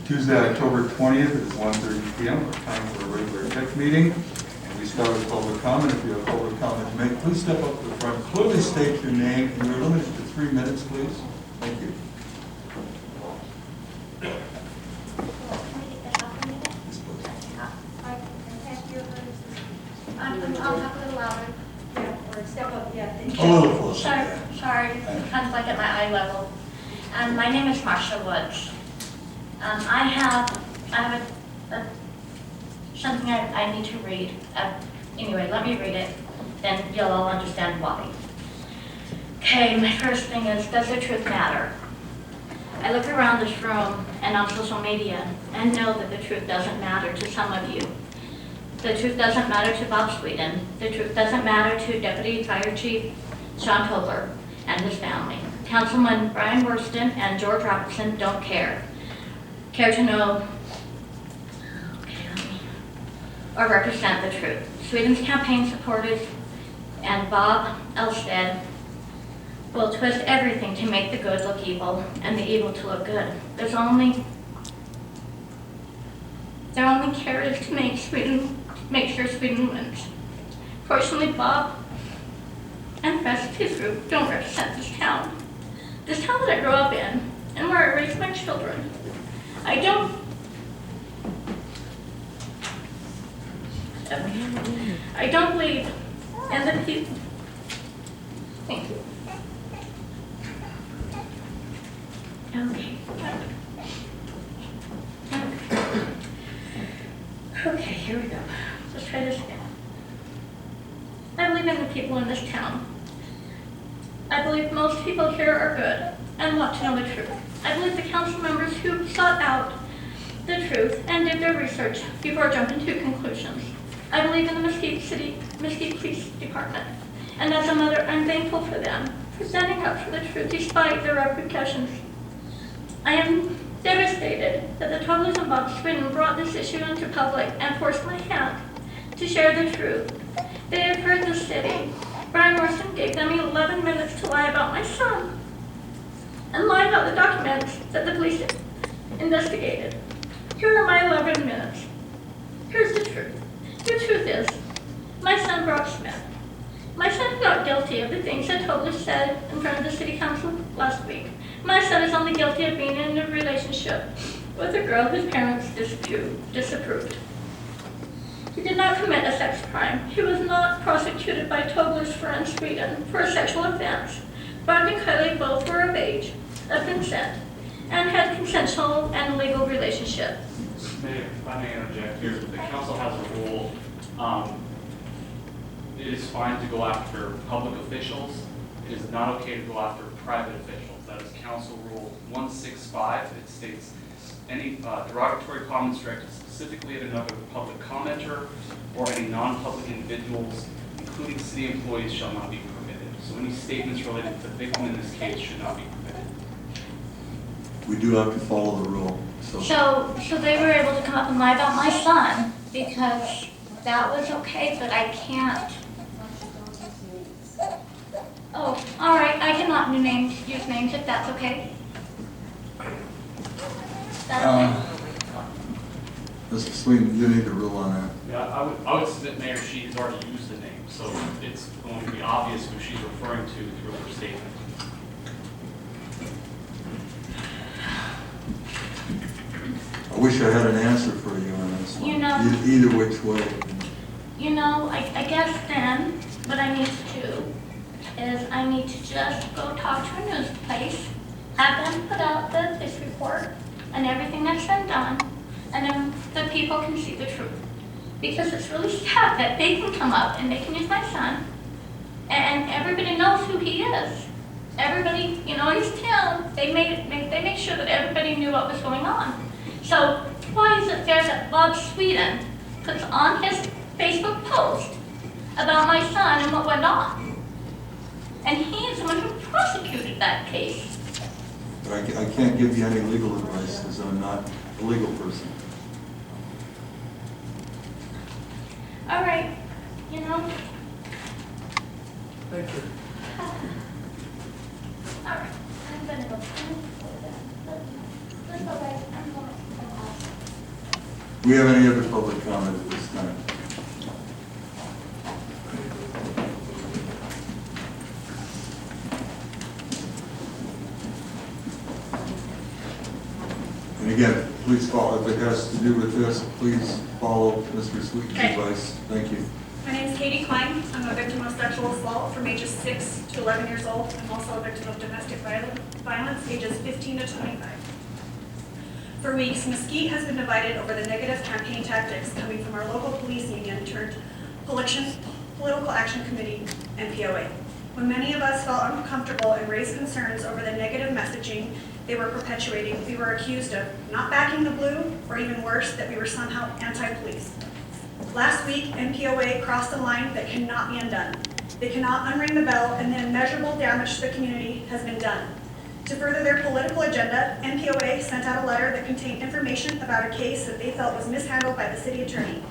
Tuesday, October 20th at 1:30 p.m. Our time for a regular tech meeting. And we start with public comment. If you have public comment to make, please step up to the front. Clearly state your name, and you're limited to 3 minutes, please. Thank you. I'll talk a little louder. Or step up, yeah. A little closer. Sorry, kind of like at my eye level. My name is Marsha Woods. I have something I need to read. Anyway, let me read it, then you'll all understand why. Okay, my first thing is, does the truth matter? I look around this room and on social media and know that the truth doesn't matter to some of you. The truth doesn't matter to Bob Sweden. The truth doesn't matter to Deputy Fire Chief Sean Tobler and his family. Councilman Brian Worston and George Robertson don't care. Care to know, or represent the truth. Sweden's campaign supporters and Bob Elstead will twist everything to make the good look evil and the evil to look good. Their only care is to make sure Sweden wins. Fortunately, Bob and the rest of his group don't represent this town. This town that I grew up in and where I raised my children. I don't believe in the people. Thank you. Okay, here we go. Let's try this again. I believe in the people in this town. I believe most people here are good and want to know the truth. I believe the council members who sought out the truth and did their research before jumping to conclusions. I believe in the Mesquite Police Department. And as a mother, I'm thankful for them for standing up for the truth despite their repercussions. I am devastated that the Toblers and Bob Sweden brought this issue into public and forced my hand to share the truth. They have hurt the city. Brian Worston gave them 11 minutes to lie about my son and lie about the documents that the police investigated. Here are my 11 minutes. Here's the truth. The truth is, my son Brock Smith. My son is not guilty of the things that Tobler said in front of the city council last week. My son is only guilty of being in a relationship with a girl whose parents disapproved. He did not commit a sex crime. He was not prosecuted by Tobler's friend Sweden for a sexual offense. Bob and Kylie both were of age, of consent, and had consensual and legal relationship. Mayor, if I may interject here, the council has a rule. It is fine to go after public officials. It is not okay to go after private officials. That is Council Rule 165. It states any derogatory comments directed specifically at another public commenter or any non-public individuals, including city employees, shall not be permitted. So any statements related to the victim in this case should not be permitted. We do have to follow the rule. So they were able to come up and lie about my son because that was okay, but I can't. Oh, all right, I cannot use names if that's okay. Mr. Sweden, you need to rule on that. Yeah, I would submit, Mayor, she has already used the name, so it's going to be obvious who she's referring to through her statement. I wish I had an answer for you on this one. You know, either which way. You know, I guess then what I need to do is I need to just go talk to a news place, have them put out the police report and everything that's been done, and then the people can see the truth. Because it's really sad that they can come up and they can use my son, and everybody knows who he is. Everybody, you know, he's 10. They made sure that everybody knew what was going on. So why is it fair that Bob Sweden puts on his Facebook post about my son and what went on? And he is the one who prosecuted that case. But I can't give you any legal advice because I'm not a legal person. All right, you know. Thank you. All right, I'm gonna go. Let's go, guys. I'm going. Do we have any other public comment at this time? And again, please follow, if it has to do with this, please follow Mr. Sweet's Okay. advice. Thank you. My name is Katie Klein. I'm a victim of sexual assault from ages 6 to 11 years old. I'm also a victim of domestic violence, ages 15 to 25. For weeks, Mesquite has been divided over the negative campaign tactics coming from our local police union turned Political Action Committee, MPOA. When many of us felt uncomfortable and raised concerns over the negative messaging they were perpetuating, we were accused of not backing the blue, or even worse, that we were somehow anti-police. Last week, MPOA crossed a line that cannot be undone. They cannot unring the bell, and the immeasurable damage to the community has been done. To further their political agenda, MPOA sent out a letter that contained information about a case that they felt was mishandled by the city attorney.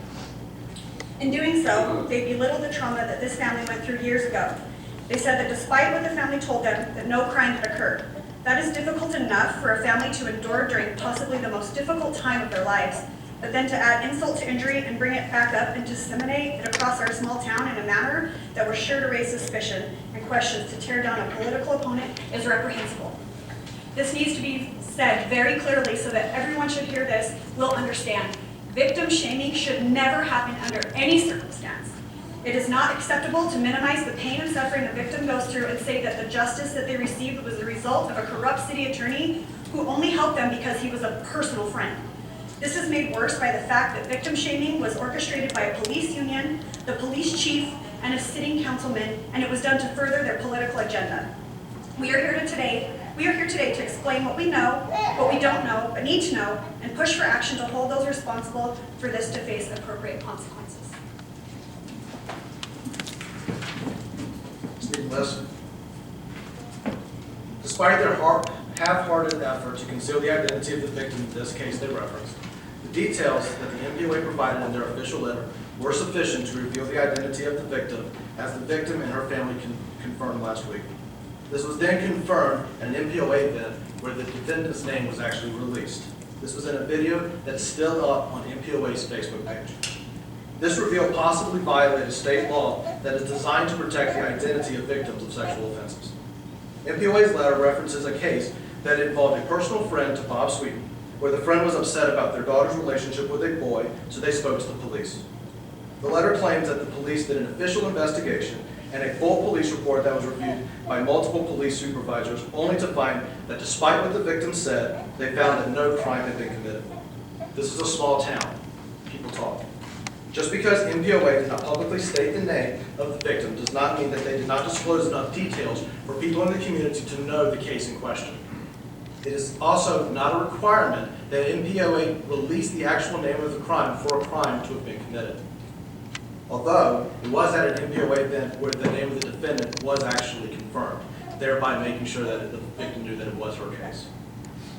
In doing so, they belittled the trauma that this family went through years ago. They said that despite what the family told them, that no crime had occurred. That is difficult enough for a family to endure during possibly the most difficult time of their lives, but then to add insult to injury and bring it back up and disseminate it across our small town in a manner that was sure to raise suspicion and questions to tear down a political opponent is reprehensible. This needs to be said very clearly so that everyone should hear this will understand. Victim shaming should never happen under any circumstance. It is not acceptable to minimize the pain and suffering the victim goes through and say that the justice that they received was the result of a corrupt city attorney who only helped them because he was a personal friend. This is made worse by the fact that victim shaming was orchestrated by a police union, the police chief, and a sitting councilman, and it was done to further their political agenda. We are here today to explain what we know, what we don't know, but need to know, and push for action to hold those responsible for this to face appropriate consequences. Steve Listen. Despite their half-hearted effort to conceal the identity of the victim in this case they referenced, the details that the MPOA provided in their official letter were sufficient to reveal the identity of the victim, as the victim and her family confirmed last week. This was then confirmed at an MPOA event where the defendant's name was actually released. This was in a video that's still up on MPOA's Facebook page. This reveal possibly violated state law that is designed to protect the identity of victims of sexual offenses. MPOA's letter references a case that involved a personal friend to Bob Sweeten, where the friend was upset about their daughter's relationship with a boy, so they spoke to the police. The letter claims that the police did an official investigation and a full police report that was reviewed by multiple police supervisors, only to find that despite what the victim said, they found that no crime had been committed. This is a small town. People talk. Just because MPOA did not publicly state the name of the victim does not mean that they did not disclose enough details for people in the community to know the case in question. It is also not a requirement that MPOA release the actual name of the crime for a crime to have been committed. Although it was at an MPOA event where the name of the defendant was actually confirmed, thereby making sure that the victim knew that it was her case.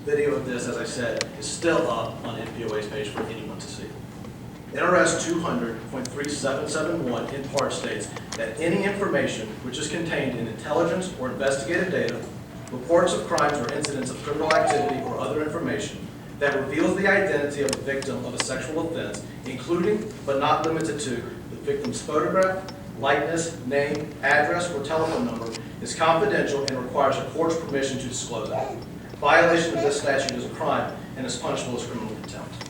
Video of this, as I said, is still up on MPOA's page for anyone to see. NRS 200.3771 in part states that any information which is contained in intelligence or investigative data, reports of crimes or incidents of criminal activity or other information that reveals the identity of a victim of a sexual offense, including but not limited to the victim's photograph, likeness, name, address, or telephone number, is confidential and requires a court's permission to disclose it. Violation of this statute is a crime and is punishable as criminal contempt.